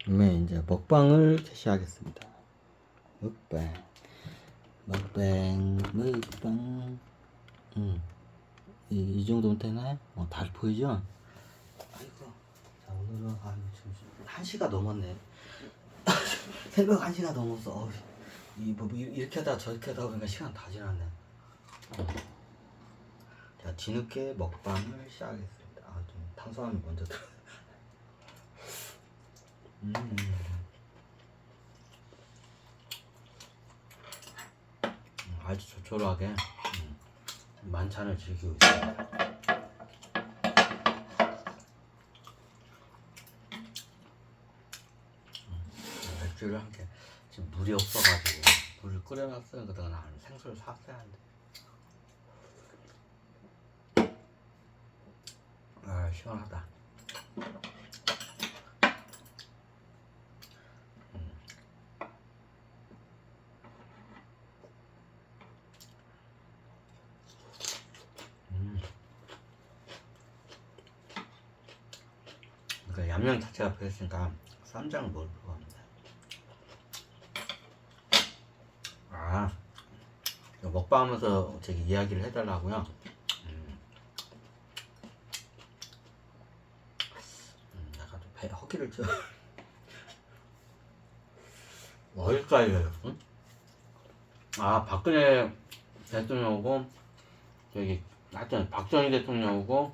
그러면 이제 먹방을 시작하겠습니다. 먹방. 이 정도면 되나요? 다 보이죠? 아이고, 자, 오늘은 지금 1시가 넘었네. 새벽 1시가 넘었어. 이렇게 하다 저렇게 하다 보니까 시간 다 지났네. 자, 뒤늦게 먹방을 시작하겠습니다. 좀 탄수화물 먼저 들어. 아주 조촐하게 만찬을 즐기고 있습니다. 맥주를 함께 지금 물이 없어가지고 물을 끓여놨어요. 그러다가 나는 생수를 샀어야 하는데. 아, 시원하다. 그러니까 양념 자체가 배했으니까 쌈장을 먹을 필요가 없네. 먹방하면서 저기 이야기를 해달라고요. 약간 좀 배 허기를 쳐. 어디까지예요? 응? 박근혜 대통령하고 저기 하여튼 박정희 대통령하고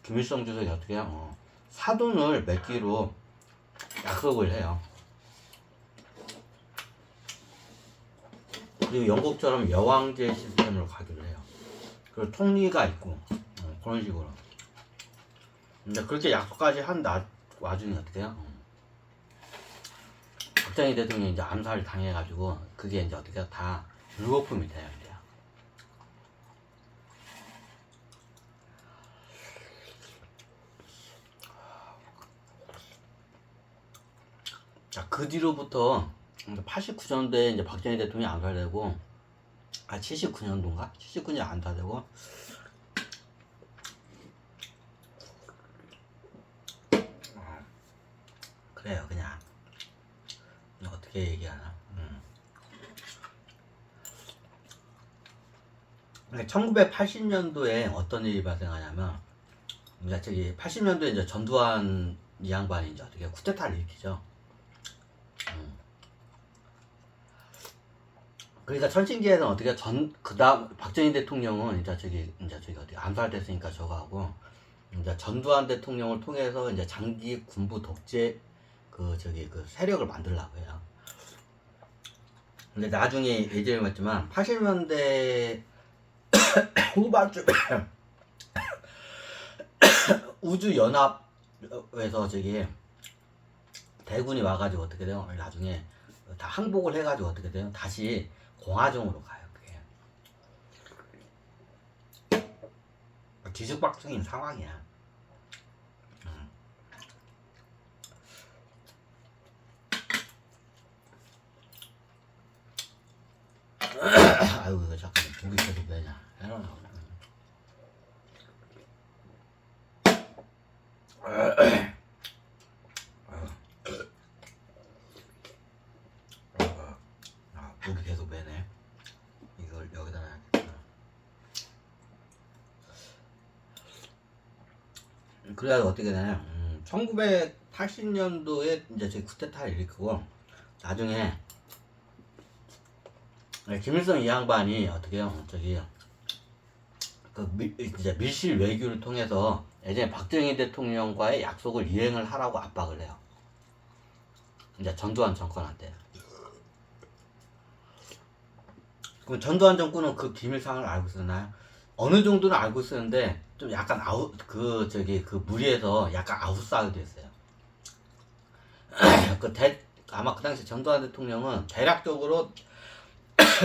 김일성 주석이 어떻게 해요? 사돈을 맺기로 약속을 해요. 그리고 영국처럼 여왕제 시스템으로 가기로 해요. 그리고 통리가 있고 그런 식으로. 근데 그렇게 약속까지 한 와중에 어떻게 해요? 박정희 대통령이 이제 암살을 당해가지고 그게 이제 어떻게 해요? 다 불거품이 돼요. 이제. 자, 그 뒤로부터 89년도에 이제 박정희 대통령이 암살되고 79년도인가? 79년 암살되고 그래요. 그냥 어떻게 얘기하나. 1980년도에 어떤 일이 발생하냐면 저기 80년도에 이제 전두환 이 양반이 이제 어떻게 쿠데타를 일으키죠. 그러니까 천칭기에는 어떻게 그다음 박정희 대통령은 이제 저기 어디 암살됐으니까 저거 하고 이제 전두환 대통령을 통해서 이제 장기 군부 독재 그 세력을 만들려고 해요. 근데 나중에 예전에 봤지만 80년대 후반쯤 우주연합에서 저기 대군이 와가지고 어떻게 돼요? 나중에 다 항복을 해가지고 어떻게 돼요? 다시 공화정으로 가요. 그게 뒤죽박죽인 상황이야. 아이고 이거 잠깐 목이 계속 매냐. 목이 계속 매네. 이걸 여기다 놔야겠다. 그래가지고 어떻게 되냐. 1980년도에 이제 저기 쿠데타를 일으키고 나중에 김일성 이 양반이 어떻게 해요? 저기 이제 밀실 외교를 통해서 예전에 박정희 대통령과의 약속을 이행을 하라고 압박을 해요. 이제 전두환 정권한테. 그럼 전두환 정권은 그 비밀상을 알고 있었나요? 어느 정도는 알고 있었는데 좀 약간 그 무리에서 약간 아웃사이드 했어요. 아마 그 당시 전두환 대통령은 대략적으로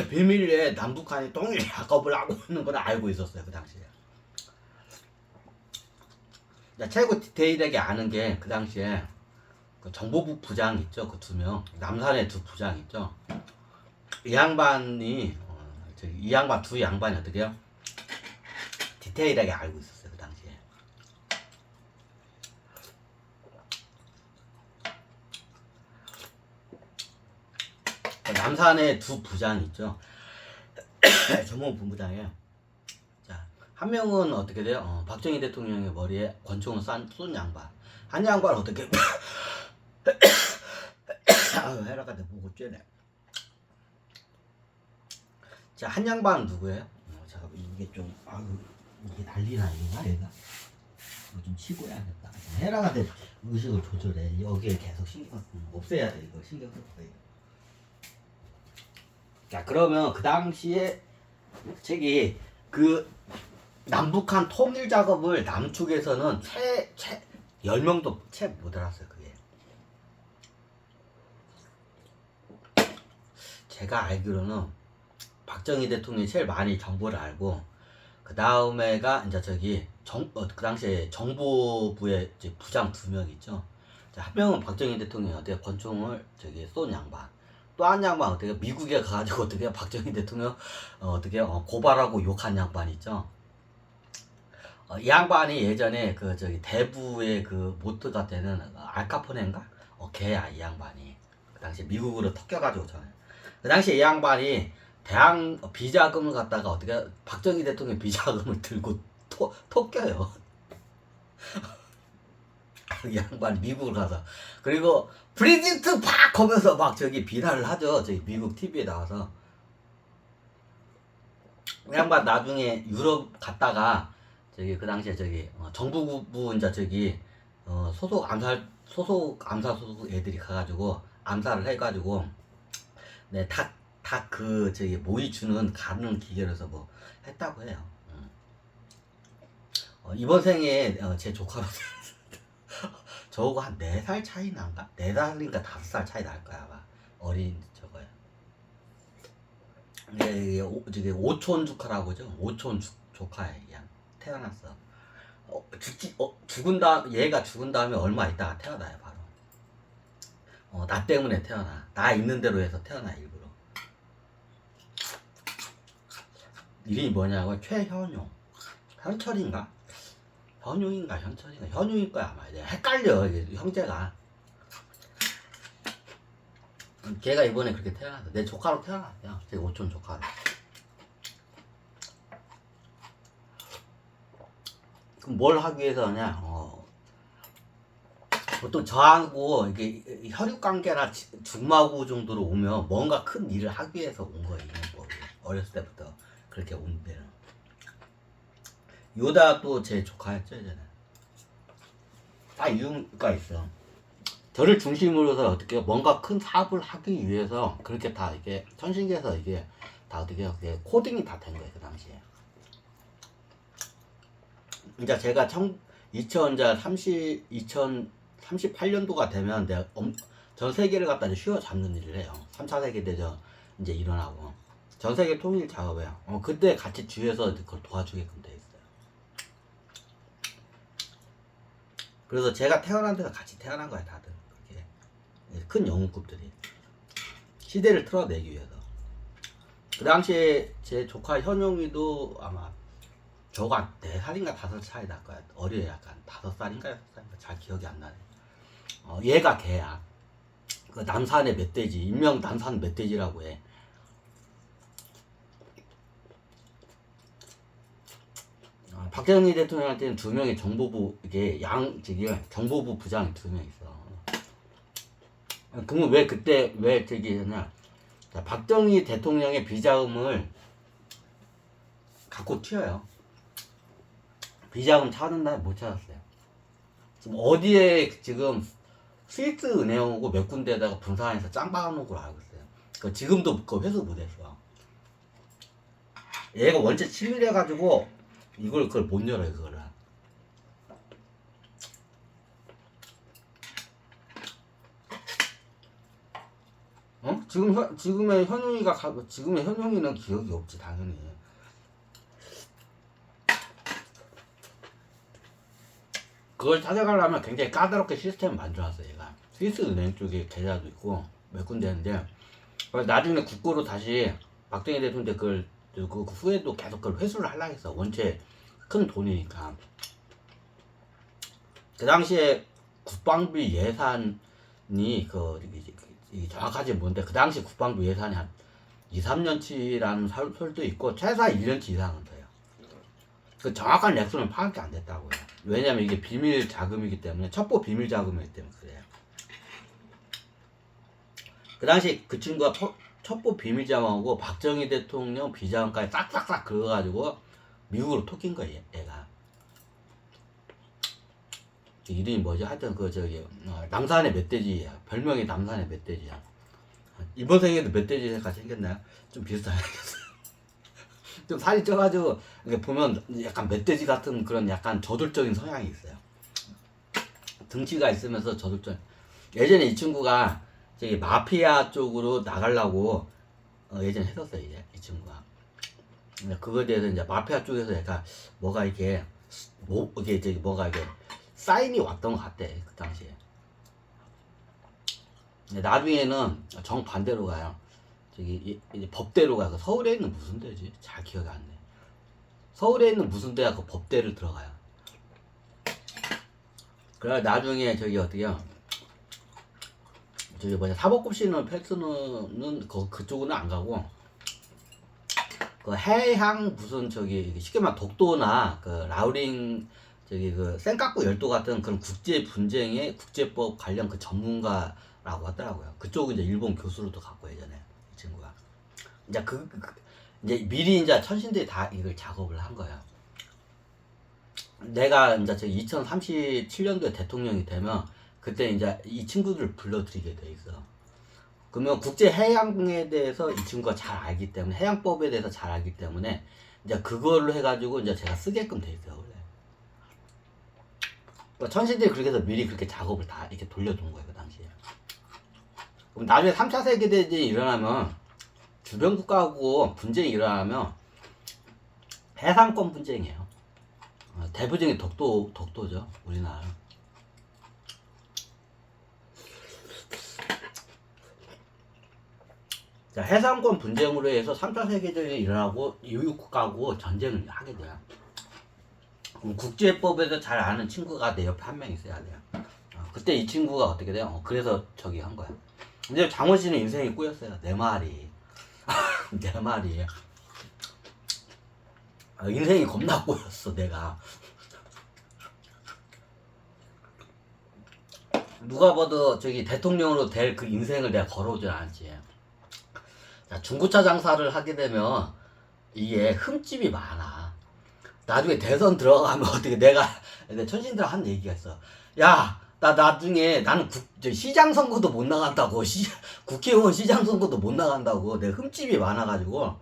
비밀리에 남북한이 통일 작업을 하고 있는 걸 알고 있었어요. 그 당시에. 최고 디테일하게 아는 게 그 당시에 그 정보부 부장 있죠. 그 2명. 남산의 2 부장 있죠. 이 양반이 이 양반 2 양반이 어떻게 해요? 디테일하게 알고 있었어요. 그 당시에. 남산에 두 부장 있죠. 정보본부장에. 자, 한 명은 어떻게 돼요? 박정희 대통령의 머리에 권총을 쏜 양반. 한 양반 어떻게 아유, 헤라가 내 보고 쬐네. 자, 한 양반은 누구예요? 잠깐 이게 좀 아유, 이게 난리나 이거가 얘가. 이거 좀 치고 해야겠다. 헤라가 내 의식을 조절해. 여기에 계속 신경 없애야 돼. 이거 신경 쓸 거예요. 자, 그러면 그 당시에 책이 그 남북한 통일 작업을 남측에서는 채 10명도 채 못 알았어요. 그게 제가 알기로는 박정희 대통령이 제일 많이 정보를 알고, 그 다음에가 이제 그 당시에 정보부의 이제 부장 2명 있죠. 자, 한 명은 박정희 대통령이 어떻게 권총을 쏜 양반, 또 한 양반 어떻게 미국에 가가지고 어떻게 박정희 대통령 어떻게 고발하고 욕한 양반 있죠. 이 양반이 예전에 그 대부의 그 모트가 되는 알카포네인가? 걔야 이 양반이. 그 당시 미국으로 턱겨가지고 전에. 그 당시 이 양반이 대항 비자금을 갖다가 어떻게 박정희 대통령 비자금을 들고 톡겨요. 이 양반이 미국을 가서. 그리고 프리진트 팍 하면서 막 비난을 하죠. 미국 TV에 나와서. 이 양반 나중에 유럽 갔다가 그 당시에 정부부 이제 소속 암사 소속 애들이 가가지고 암살을 해가지고 네, 그 모의 주는 가는 기계로서 뭐 했다고 해요. 이번 생에 제 조카로 저거 한 4살 차이 난가? 4살인가 5살 차이 날 거야 아마. 어린 저거야. 이게 오촌 조카라고 하죠. 오촌 조카야. 그냥 태어났어. 얘가 죽은 다음에 얼마 있다가 태어나요 바로. 나 때문에 태어나. 나 있는 대로 해서 태어나 일부러. 이름이 뭐냐고? 최현용. 현철인가? 현용인가 현철인가? 현용일 거야 아마. 이제 헷갈려 이게 형제가. 걔가 이번에 그렇게 태어났어. 내 조카로 태어났어요. 제 오촌 조카로. 그럼 뭘 하기 위해서 하냐? 보통 저하고 이게 혈육 관계나 중마고 정도로 오면 뭔가 큰 일을 하기 위해서 온 거예요. 뭐 어렸을 때부터 그렇게 온 데는. 요다 또 제 조카였죠 예전에. 다 이유가 있어. 저를 중심으로 해서 어떻게 뭔가 큰 사업을 하기 위해서 그렇게 다 이게 천신계에서 이게 다 어떻게 코딩이 다 된 거예요 그 당시에. 이제 제가 2038년도가 되면 내가 전 세계를 갖다 이제 휘어잡는 일을 해요. 3차 세계대전 이제 일어나고 전 세계 통일 작업이에요. 그때 같이 뒤에서 그걸 도와주게끔 돼 있어요. 그래서 제가 태어난 데가 같이 태어난 거야 다들. 그렇게 큰 영웅급들이 시대를 틀어내기 위해서. 그 당시에 제 조카 현용이도 아마 저가 4살인가 5살 차이 날 거야. 어려요 약간. 5살인가 6살인가 잘 기억이 안 나네. 얘가 걔야. 그 남산의 멧돼지, 일명 남산 멧돼지라고 해. 박정희 대통령한테는 2명의 정보부 이게 정보부 부장이 2명 있어. 그러면 왜 그때 왜 했냐? 박정희 대통령의 비자금을 갖고 튀어요. 비자금 찾은 날 못 찾았어요. 지금 어디에 지금 스위스 은행하고 몇 군데에다가 분산해서 짱 박아놓은 걸 알고 있어요. 지금도 그 회수 못했어. 얘가 원체 치밀해가지고 그걸 못 열어요 그거를. 지금의 현용이는 기억이 없지 당연히. 그걸 찾아가려면 굉장히 까다롭게 시스템을 만들어놨어요 얘가. 스위스 은행 쪽에 계좌도 있고 몇 군데 있는데 나중에 국고로 다시 박정희 대통령 그 후에도 계속 그걸 회수를 하려고 했어. 원체 큰 돈이니까. 그 당시에 국방비 예산이 정확하지 뭔데 그 당시 국방부 예산이 한 2, 3년치라는 설도 있고 최소한 1년치 이상은 돼요. 그 정확한 액수는 파악이 안 됐다고요. 왜냐면 이게 비밀 자금이기 때문에 첩보 비밀 자금이기 때문에 그래요. 그 당시 그 친구가 첩보 비밀 자금하고 박정희 대통령 비자금까지 싹싹싹 긁어가지고 미국으로 토낀 거예요. 얘가 이름이 뭐지? 하여튼 그 저기 남산의 멧돼지야. 별명이 남산의 멧돼지야. 이번 생에도 멧돼지가 생겼나요? 좀 비슷하게 생겼어요. 좀 살이 쪄가지고 이렇게 보면 약간 멧돼지 같은 그런 약간 저돌적인 성향이 있어요. 등치가 있으면서 저돌적. 예전에 이 친구가 저기 마피아 쪽으로 나가려고 예전에 했었어요. 이제 이 친구가. 그거에 대해서 이제 마피아 쪽에서 약간 뭐가 이렇게 이게 저기 뭐가 이게 사인이 왔던 것 같대 그 당시에. 나중에는 정반대로 가요. 저기 이제 법대로 가요. 서울에 있는 무슨 대지? 잘 기억이 안 나. 서울에 있는 무슨 대가 그 법대를 들어가요. 그래 나중에 저기 어떻게요? 저기 뭐냐 사법고시는 펠트는 그쪽은 안 가고 그 해양 무슨 저기 쉽게 말하면 독도나 그 라우링 저기 그 센카쿠 열도 같은 그런 국제 분쟁의 국제법 관련 그 전문가라고 하더라고요. 그쪽은 이제 일본 교수로도 갔고 예전에 이 친구가 이제 이제 미리 이제 천신들이 다 이걸 작업을 한 거예요. 내가 이제 저 2037년도에 대통령이 되면 그때 이제 이 친구들을 불러들이게 돼 있어. 그러면 국제 해양에 대해서 이 친구가 잘 알기 때문에 해양법에 대해서 잘 알기 때문에 이제 그걸로 해가지고 이제 제가 쓰게끔 돼 있어요 원래. 그러니까 천신들이 그렇게 해서 미리 그렇게 작업을 다 이렇게 돌려둔 거예요 그 당시에. 그럼 나중에 3차 세계대전이 일어나면 주변 국가하고 분쟁이 일어나면 해상권 분쟁이에요. 대부정이 독도죠 우리나라. 자, 해상권 분쟁으로 해서 3차 세계대전이 일어나고 이웃 국가하고 전쟁을 하게 돼요. 그럼 국제법에서 잘 아는 친구가 내 옆에 한 명 있어야 돼요. 그때 이 친구가 어떻게 돼요? 그래서 저기 한 거야. 근데 장원 씨는 인생이 꼬였어요. 내 말이. 내 말이. 인생이 겁나 꼬였어 내가. 누가 봐도 저기 대통령으로 될 그 인생을 내가 걸어오질 않았지. 자, 중고차 장사를 하게 되면 이게 흠집이 많아. 나중에 대선 들어가면 어떻게 내가 천신들 한 얘기가 있어. 야, 나 나중에 나는 시장 선거도 못 나간다고. 국회의원 시장 선거도 못 나간다고. 내가 흠집이 많아가지고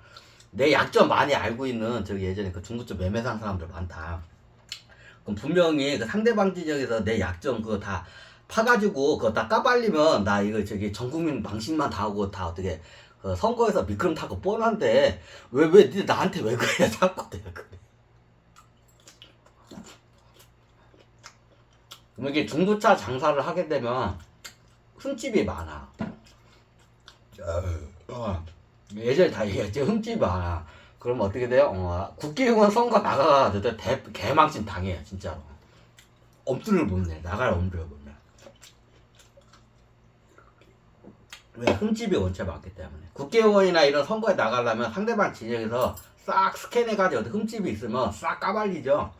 내 약점 많이 알고 있는 저기 예전에 그 중고차 매매상 사람들 많다. 그럼 분명히 그 상대방 지역에서 내 약점 그거 다 파가지고 그거 다 까발리면 나 이거 저기 전국민 망신만 당하고 다 어떻게 그 선거에서 미끄럼 타고 뻔한데 왜 니들 나한테 왜 그래 자꾸 내가 그래. 그럼 이게 중고차 장사를 하게 되면 흠집이 많아. 예전에 다 얘기했지 흠집이 많아. 그럼 어떻게 돼요? 국회의원 선거 나가가지고 개망신 당해요 진짜로. 엄두를 못 내. 나갈 엄두를 못 내. 왜? 흠집이 원체 많기 때문에. 국회의원이나 이런 선거에 나가려면 상대방 진영에서 싹 스캔해가지고 흠집이 있으면 싹 까발리죠.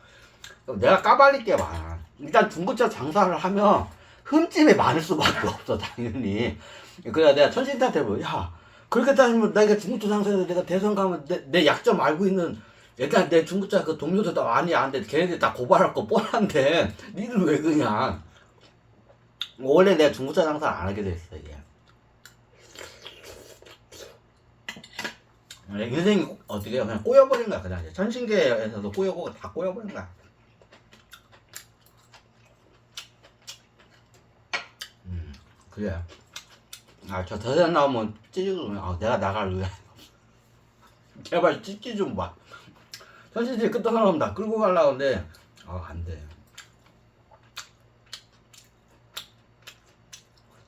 내가 까발릴 게 많아. 일단 중고차 장사를 하면 흠집이 많을 수밖에 없어 당연히. 그래야 내가 천신한테 뭐, 야 그렇게 따지면 내가 중고차 장사해서 내가 대선 가면 내 약점 알고 있는 일단 내 중고차 그 동료들 다 많이 아는데 걔네들 다 고발할 거 뻔한데 니들 왜 그냥. 원래 내가 중고차 장사를 안 하게 됐어 이게. 인생이 어떻게 그냥 꼬여버린 거야 그냥. 천신계에서도 꼬여고 다 꼬여버린 거야. 그래. 저 대선 나오면 찌지 좀. 내가 나갈 의향. 제발 찌지 좀 봐. 천신계 끝나가면 나 끌고 가려고 하는데 안 돼.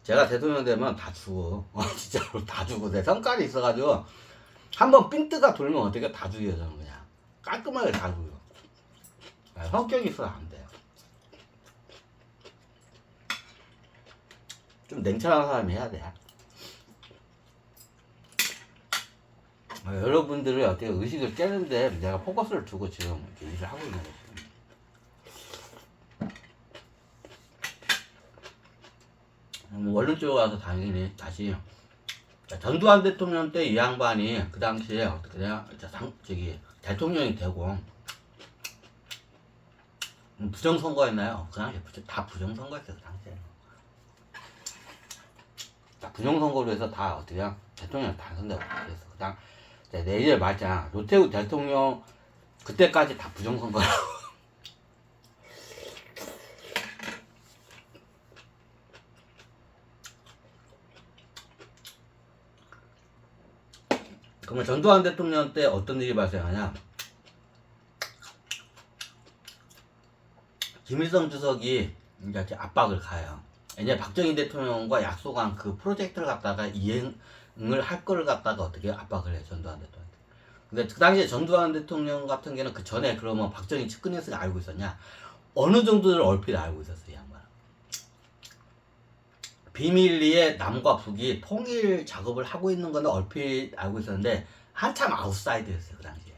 제가 대통령 되면 다 죽어. 진짜로 다 죽어. 내 성깔이 있어가지고 한번 핀트가 돌면 어떻게 다 죽여 저는 그냥 깔끔하게 다 죽여. 성격이 있어서 안 돼. 좀 냉철한 사람이 해야 돼. 여러분들을 어떻게 의식을 깨는데 내가 포커스를 두고 지금 이렇게 일을 하고 있는 거죠. 원론 쪽으로 와서 당연히 다시 전두환 대통령 때 이 양반이 그 당시에 어떻게 돼요? 저기 대통령이 되고 부정선거였나요? 그 당시에 다 부정선거였어요. 그 당시에 다 부정선거로 해서 다 어떻게 해요? 대통령 당선되고 그랬어. 그냥 내 얘기를 말했잖아. 노태우 대통령 그때까지 다 부정선거라고. 그러면 전두환 대통령 때 어떤 일이 발생하냐? 김일성 주석이 이제 압박을 가요. 이제 박정희 대통령과 약속한 그 프로젝트를 갖다가 이행을 할 거를 갖다가 어떻게 압박을 해, 전두환 대통령. 근데 그 당시에 전두환 대통령 같은 경우는 그 전에 그러면 박정희 측근에서 알고 있었냐? 어느 정도를 얼핏 알고 있었어요, 이 양반. 비밀리에 남과 북이 통일 작업을 하고 있는 거는 얼핏 알고 있었는데 한참 아웃사이드였어요, 그 당시에.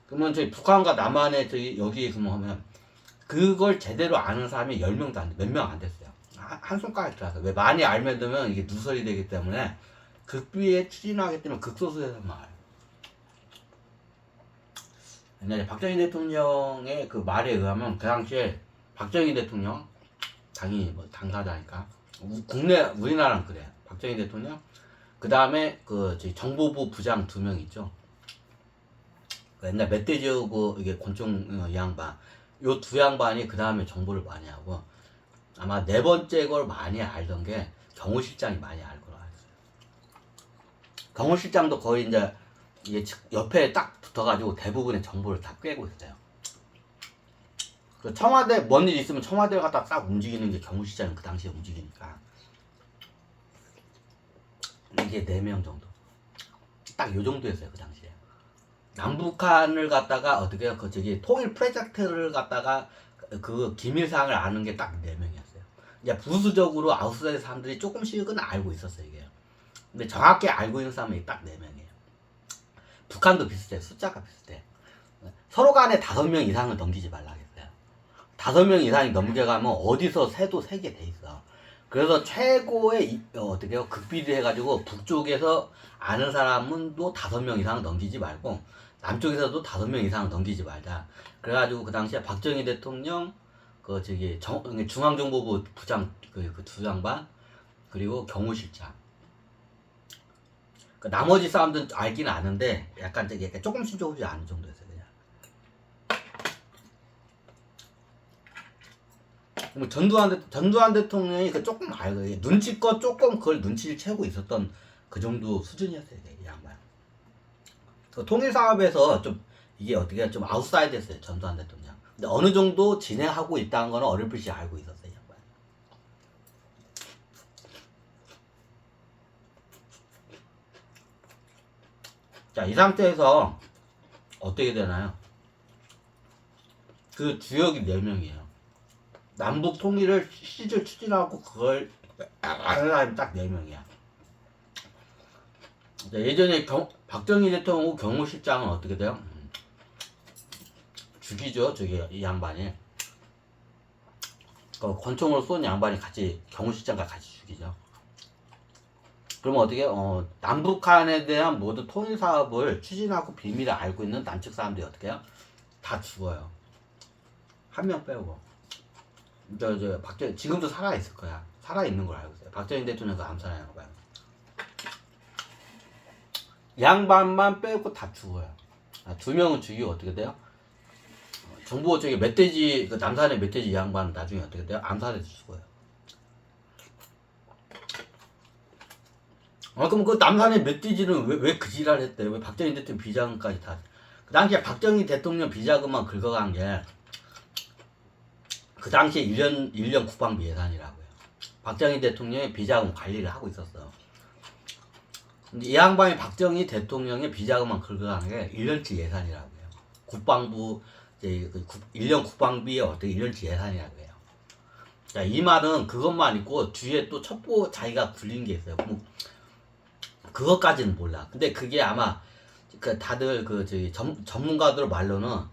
그러면 저희 북한과 남한에 저희 여기 하면 그걸 제대로 아는 사람이 10명도 안 돼, 몇 명 안 됐어요. 한 손가락 들어서. 왜 많이 알면 되면 이게 누설이 되기 때문에 극비에 추진하기 때문에 극소수에서만 알아요. 옛날에 박정희 대통령의 그 말에 의하면 그 당시에 박정희 대통령 당연히 뭐 당사자니까 국내 우리나라는 그래. 박정희 대통령 그 다음에 그 저희 정보부 부장 2명 있죠. 옛날 멧돼지고 이게 권총 이 양반 요 2양반이 그 다음에 정보를 많이 하고 아마 4번째 걸 많이 알던 게 경호실장이 많이 알 거라 했어요. 경호실장도 거의 이제 이게 옆에 딱 붙어가지고 대부분의 정보를 다 꿰고 있어요. 그 청와대 뭔 일 있으면 청와대를 갖다 딱 움직이는 게 경호실장은 그 당시에 움직이니까 이게 4명 정도 딱 요 정도였어요 그 당시에. 남북한을 갖다가 어떻게 그 저기 통일 프로젝트를 갖다가 그 기밀사항을 아는 게 딱 4명이었어요. 이제 부수적으로 아웃사이드 사람들이 조금씩은 알고 있었어요 이게. 근데 정확히 알고 있는 사람이 딱 4명이에요. 북한도 비슷해. 숫자가 비슷해. 서로 간에 5명 이상을 넘기지 말라 했어요. 5명 이상이 넘겨가면 어디서 새도 새게 돼 있어. 그래서 최고의 어떻게 극비리 해가지고 북쪽에서 아는 사람은 또 5명 이상 넘기지 말고 남쪽에서도 5명 이상 넘기지 말자. 그래가지고 그 당시에 박정희 대통령 그 저기 중앙정보부 부장 그 2양반 그리고 경호실장 그 나머지 사람들은 알기는 아는데 약간 조금씩 아는 정도였어요 그냥. 뭐 전두환 대통령이 그 조금 알고 눈치껏 조금 그걸 눈치를 채고 있었던 그 정도 수준이었어요 이 양반. 그 통일 사업에서 좀 이게 어떻게 좀 아웃사이드였어요 전두환 대통령. 근데 어느 정도 진행하고 있다는 거는 어렴풋이 알고 있었어요 이 양반. 자, 이 상태에서 어떻게 되나요? 그 주역이 4명이에요. 남북 통일을 시를 추진하고 그걸 아는 사람이 딱 4명이야. 예전에 박정희 대통령 경호실장은 어떻게 돼요? 죽이죠, 저기 이 양반이. 그 권총으로 쏜 양반이 같이 경호실장과 같이 죽이죠. 그러면 어떻게 남북한에 대한 모든 통일 사업을 추진하고 비밀을 알고 있는 남측 사람들이 어떻게 해요? 다 죽어요. 한 명 빼고. 박정희 지금도 살아 있을 거야. 살아 있는 걸 알고 있어요. 박정희 대통령 그 암살하는 거야. 양반만 빼고 다 죽어요. 2명은 죽이고 어떻게 돼요? 정부 저기 멧돼지 그 남산의 멧돼지 양반 나중에 어떻게 돼요? 암살해서 죽어요. 그럼 그 남산의 멧돼지는 왜 그 지랄 했대? 왜 박정희 대통령 비자금까지 다. 그 당시에 박정희 대통령 비자금만 긁어간 게 그 당시에 1년 국방비 예산이라고요. 박정희 대통령의 비자금 관리를 하고 있었어. 근데 이 양반이 박정희 대통령의 비자금만 긁어가는 게 1년치 예산이라고요. 국방부, 1년 국방비의 어떻게 1년치 예산이라고 해요. 자, 이 말은 그것만 있고 뒤에 또 첩보 자기가 굴린 게 있어요. 뭐 그것까지는 몰라. 근데 그게 아마 그 다들 그 저기 전문가들 말로는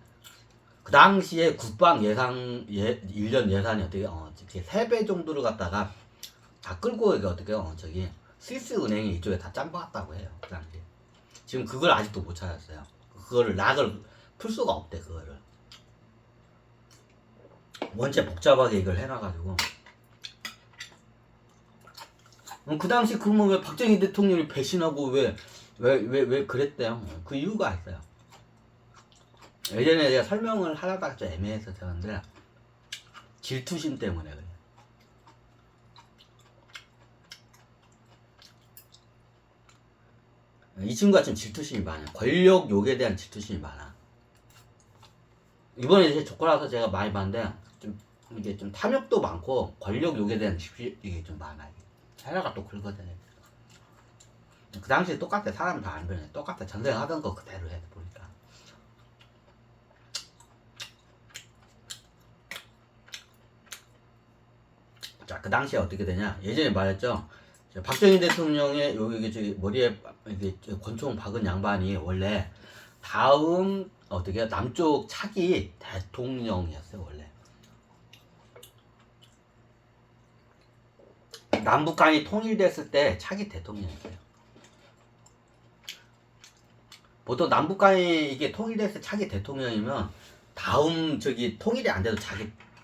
그 당시에 국방 예산 1년 예산이 어떻게 이렇게 3배 정도를 갖다가 다 끌고 이게 어떻게 저기 스위스 은행이 이쪽에 다 짬박았다고 해요. 그 당시에. 지금 그걸 아직도 못 찾았어요. 그거를 락을 풀 수가 없대 그거를. 원체 복잡하게 이걸 해놔가지고. 그 당시 그러면 왜 박정희 대통령이 배신하고 왜 그랬대요? 그 이유가 있어요. 예전에 제가 설명을 하다가 좀 애매해서 되는데 질투심 때문에 그래요. 이 친구가 좀 질투심이 많아요. 권력 욕에 대한 질투심이 많아. 이번에 제 조커라서 제가 많이 봤는데 좀 이게 좀 탐욕도 많고 권력 욕에 대한 이게 좀 많아. 세라가 또 그러거든요. 그 당시에 똑같아. 사람 다 안 변해. 똑같아. 전생 하던 거 그대로 해 보니까. 자, 그 당시에 어떻게 되냐? 예전에 말했죠. 박정희 대통령의 여기 저기 머리에 이게 권총 박은 양반이 원래 다음 어떻게 남쪽 차기 대통령이었어요 원래. 남북한이 통일됐을 때 차기 대통령이었어요. 보통 남북한이 이게 통일됐을 때 차기 대통령이면 다음 저기 통일이 안 돼도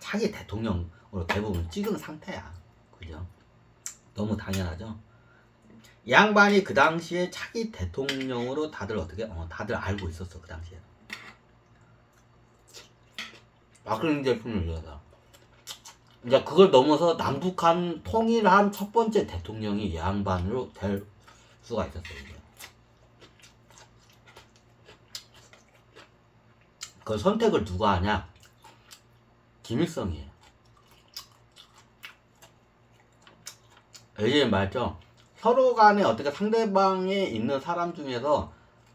차기 대통령으로 대부분 찍은 상태야. 그죠? 너무 당연하죠. 이 양반이 그 당시에 차기 대통령으로 다들 어떻게 다들 알고 있었어 그 당시에. 마크링 대통령을 위해서. 이제 그걸 넘어서 남북한 통일한 첫 번째 대통령이 이 양반으로 될 수가 있었어요. 이제. 그 선택을 누가 하냐? 김일성이에요. 예전에 말했죠. 서로 간에 어떻게 상대방에 있는 사람 중에서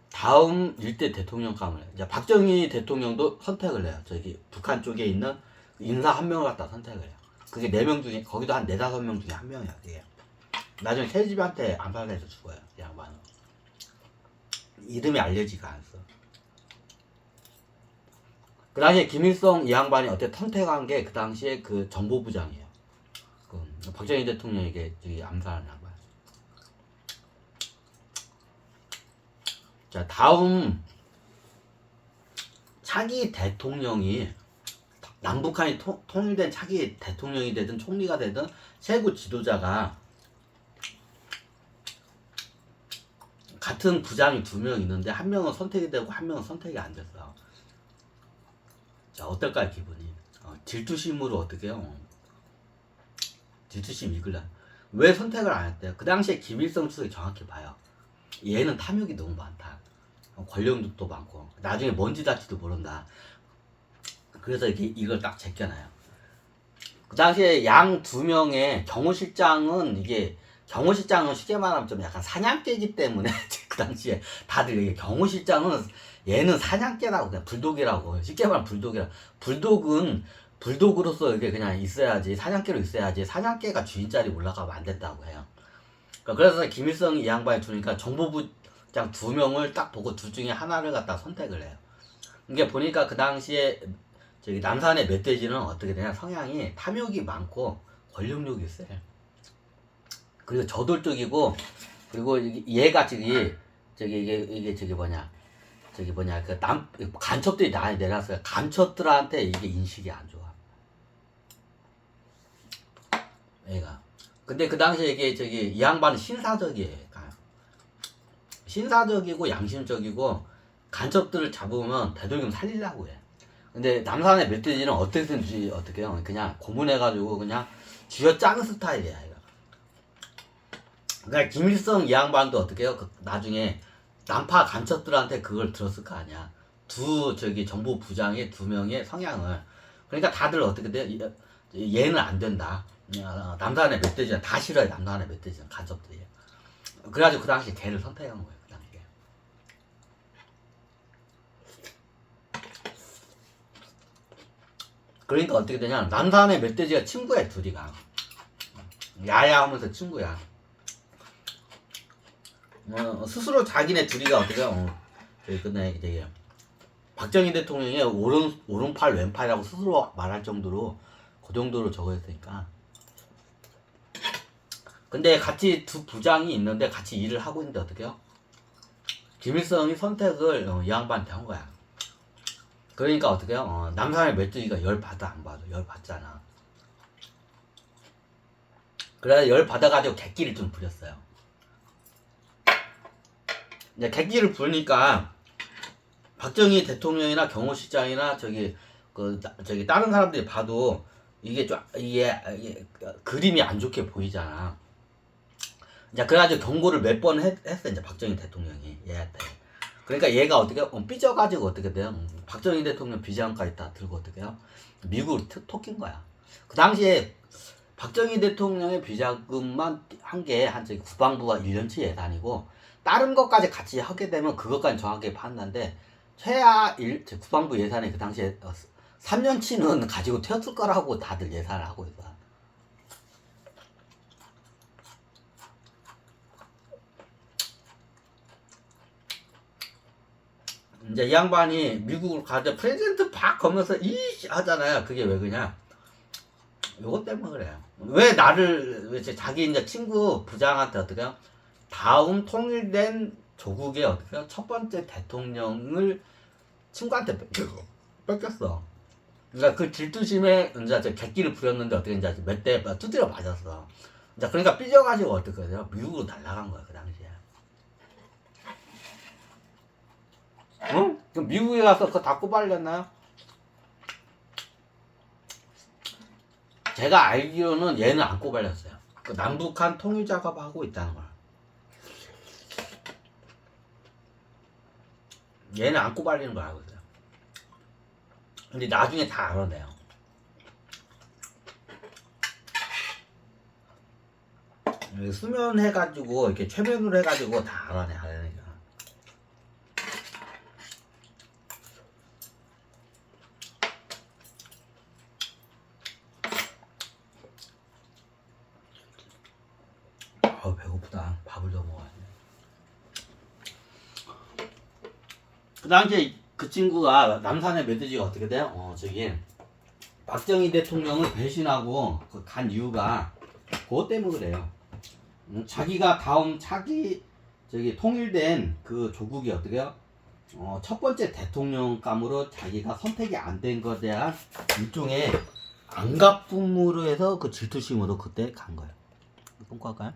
다음 일대 대통령감을 해요. 이제 박정희 대통령도 선택을 해요. 저기 북한 쪽에 있는 인사 한 명을 갖다 선택을 해요. 그게 4명 중에 거기도 한 4, 5명 중에 한 명이야. 그게. 나중에 새집한테 암살해서 죽어요. 이 양반은. 이름이 알려지가 않았어. 그 당시에 김일성 이 양반이 어떻게 선택한 게 그 당시에 그 정보부장이에요. 그 박정희 대통령에게 암살하는 양반. 자, 다음 차기 대통령이 남북한이 통일된 차기 대통령이 되든 총리가 되든 최고 지도자가 같은 부장이 2명 있는데 한 명은 선택이 되고 한 명은 선택이 안 됐어. 자, 어떨까요 기분이? 질투심으로 어떻게 해요? 질투심 이끌라. 왜 선택을 안 했대요? 그 당시에 김일성 추석이 정확히 봐요. 얘는 탐욕이 너무 많다. 권력도 많고 나중에 뭔지 다지도 모른다. 그래서 이걸 딱 제껴놔요. 그 당시에 양 2명의 경호실장은 경호실장은 쉽게 말하면 좀 약간 사냥개이기 때문에 그 당시에 다들 이게 경호실장은 얘는 사냥개라고 그냥 불독이라고 쉽게 말하면 불독이라. 불독으로서 이게 그냥 있어야지 사냥개로 있어야지 사냥개가 주인 자리 올라가면 안 된다고 해요. 그래서 김일성이 이 양반이 주니까 정보부장 2명을 딱 보고 둘 중에 하나를 갖다 선택을 해요. 이게 보니까 그 당시에 저기 남산의 멧돼지는 어떻게 되냐 성향이 탐욕이 많고 권력욕이 세. 그리고 저돌적이고 그리고 얘가 이게 뭐냐 그 간첩들이 내놨어요. 간첩들한테 이게 인식이 안 좋아. 얘가. 근데 그 당시에 이 양반은 신사적이에요. 신사적이고 양심적이고 간첩들을 잡으면 되도록이면 살리려고 해. 근데 남산의 멧돼지는 어떻게든지 어떻게 해요? 그냥 고문해가지고 그냥 쥐어짜는 스타일이야. 이거. 그러니까 김일성 이 양반도 어떻게 해요? 나중에 남파 간첩들한테 그걸 들었을 거 아니야. 정보 부장의 2명의 성향을. 그러니까 다들 어떻게 돼? 얘는 안 된다. 남산의 멧돼지는 다 싫어해. 남산의 멧돼지는 간첩들이. 그래가지고 그 당시에 걔를 선택한 거예요. 그 당시에. 그러니까 어떻게 되냐, 남산의 멧돼지가 친구야, 둘이가. 야야하면서 친구야. 스스로 자기네 둘이가 어떻게 근데 이제 박정희 대통령이 오른팔 왼팔이라고 스스로 말할 정도로 그 정도로 저거 했으니까. 근데 같이 두 부장이 있는데 같이 일을 하고 있는데 어떡해요? 김일성이 선택을 이 양반한테 한 거야. 그러니까 어떡해요? 남산의 멧돼지가 열 받아 안 받아? 열 받잖아. 그래서 열 받아가지고 객기를 좀 부렸어요. 이제 객기를 부르니까 박정희 대통령이나 경호시장이나 저기 다른 사람들이 봐도 이게 그림이 안 좋게 보이잖아. 이제 그래가지고 경고를 몇 번 했어, 이제 박정희 대통령이 얘한테. 그러니까 얘가 어떻게 삐져가지고 어떻게 돼요? 박정희 대통령 비자금까지 다 들고 어떻게 해요? 미국을 토낀 거야. 그 당시에 박정희 대통령의 비자금만 한 게 한 저기 국방부가 1년치 예산이고, 다른 것까지 같이 하게 되면 그것까지 정확하게 판단데, 최하 국방부 예산이 그 당시에 3년치는 가지고 태웠을 거라고 다들 예산을 하고 있어. 이제 이 양반이 미국을 가자 프레젠트 팍 거면서 이씨 하잖아요. 그게 왜 그냥 요것 때문에 그래요. 왜 자기 이제 친구 부장한테 어떻게 다음 통일된 조국의 어떻게 첫 번째 대통령을 친구한테 뺏겼어. 그러니까 그 질투심에 이제 객기를 부렸는데 어떻게 이제 몇 대 두드려 맞았어. 이제 그러니까 삐져가지고 어떻게 해요? 미국으로 날아간 거야 그 당시에. 응? 그럼 미국에 가서 그거 다 꼬발렸나요? 제가 알기로는 얘는 안 꼬발렸어요. 그 남북한 통일 작업하고 있다는 거야. 얘는 안 꼬발리는 걸 알고 있어요. 근데 나중에 다 알아내요. 수면해가지고 이렇게 최면으로 해가지고 다 알아내니까. 배고프다. 밥을 더 먹어야 돼. 그 당시에 그 친구가 남산의 멧돼지가 어떻게 돼요? 저기 박정희 대통령을 배신하고 간 이유가 그것 때문에 그래요. 자기가 다음 저기 통일된 그 조국이 어떻게요? 첫 번째 대통령감으로 자기가 선택이 안 된 것에 대한 일종의 안가쁨으로 해서 그 질투심으로 그때 간 거예요. 끊고 할까요?